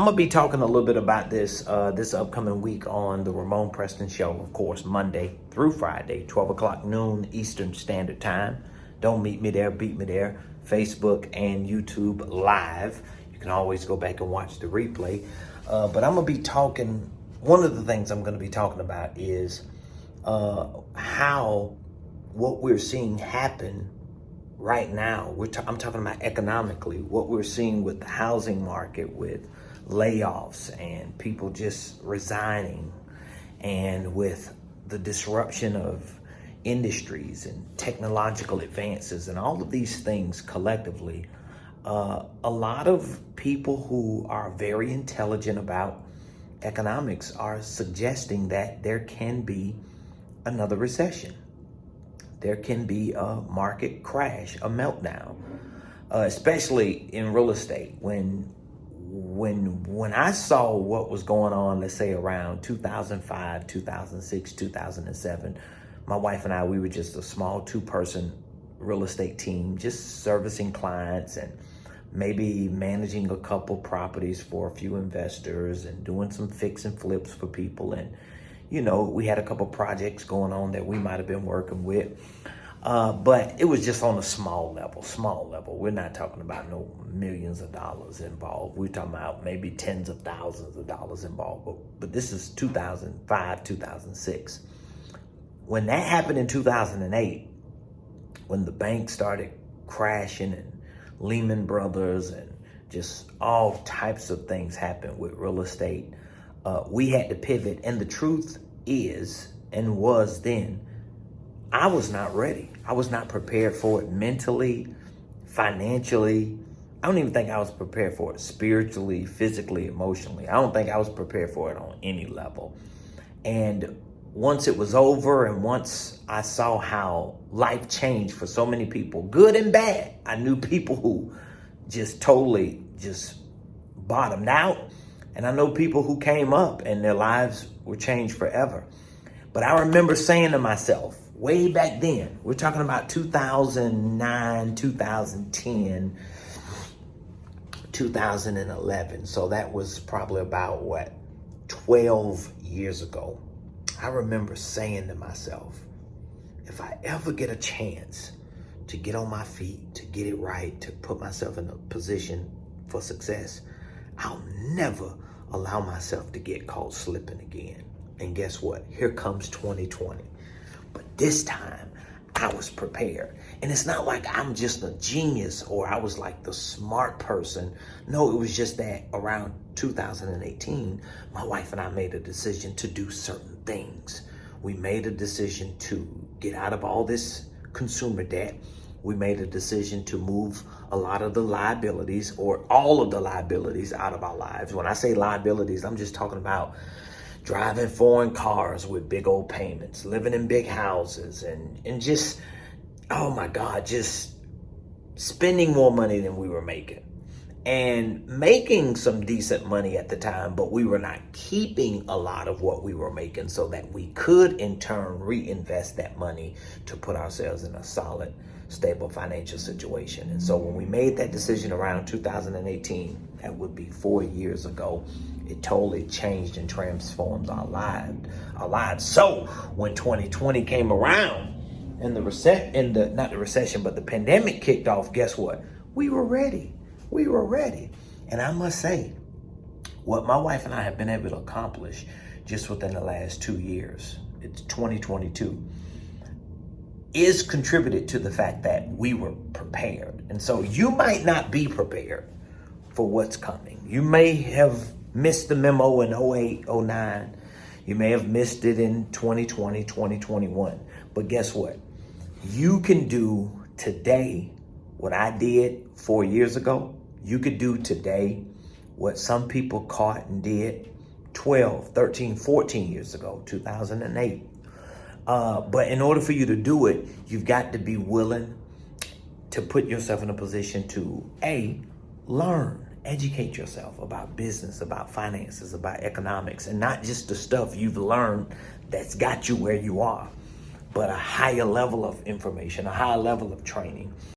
I'm gonna be talking a little bit about this upcoming week on the Ramon Preston Show, of course, Monday through Friday, 12 o'clock noon Eastern Standard Time. Don't meet me there, beat me there. Facebook and YouTube live. You can always go back and watch the replay. But I'm gonna be talking. One of the things I'm gonna be talking about is how what we're seeing happen right now. I'm talking about economically, what we're seeing with the housing market, with layoffs and people just resigning, and with the disruption of industries and technological advances and all of these things collectively. A lot of people who are very intelligent about economics are suggesting that there can be another recession. There can be a market crash, a meltdown, especially in real estate. When I saw what was going on, let's say around 2005, 2006, 2007, my wife and I, we were just a small two-person real estate team, just servicing clients and maybe managing a couple properties for a few investors and doing some fix and flips for people. And, you know, we had a couple projects going on that we might have been working with. But it was just on a small level. We're not talking about no millions of dollars involved. We're talking about maybe tens of thousands of dollars involved. But this is 2005, 2006. When that happened in 2008, when the bank started crashing and Lehman Brothers and just all types of things happened with real estate, we had to pivot. And the truth is, and was then, I was not ready. I was not prepared for it mentally, financially. I don't even think I was prepared for it spiritually, physically, emotionally. I don't think I was prepared for it on any level. And once it was over and once I saw how life changed for so many people, good and bad, I knew people who just totally just bottomed out. And I know people who came up and their lives were changed forever. But I remember saying to myself, way back then, we're talking about 2009, 2010, 2011. So that was probably about 12 years ago. I remember saying to myself, if I ever get a chance to get on my feet, to get it right, to put myself in a position for success, I'll never allow myself to get caught slipping again. And guess what? Here comes 2020. But this time, I was prepared. And it's not like I'm just a genius or I was like the smart person. No, it was just that around 2018, my wife and I made a decision to do certain things. We made a decision to get out of all this consumer debt. We made a decision to move a lot of the liabilities or all of the liabilities out of our lives. When I say liabilities, I'm just talking about driving foreign cars with big old payments, living in big houses, and just, oh my God, just spending more money than we were making. And making some decent money at the time, but we were not keeping a lot of what we were making so that we could in turn reinvest that money to put ourselves in a solid, stable financial situation. And so when we made that decision around 2018, that would be 4 years ago, it totally changed and transformed our lives. So when 2020 came around and not the recession, but the pandemic kicked off, guess what? We were ready. And I must say, what my wife and I have been able to accomplish just within the last 2 years, it's 2022, is contributed to the fact that we were prepared. And so you might not be prepared for what's coming. You may have missed the memo in 08, 09. You may have missed it in 2020, 2021. But guess what? You can do today what I did 4 years ago. You could do today what some people caught and did 12, 13, 14 years ago, 2008. But in order for you to do it, you've got to be willing to put yourself in a position to, learn, educate yourself about business, about finances, about economics, and not just the stuff you've learned that's got you where you are, but a higher level of information, a higher level of training.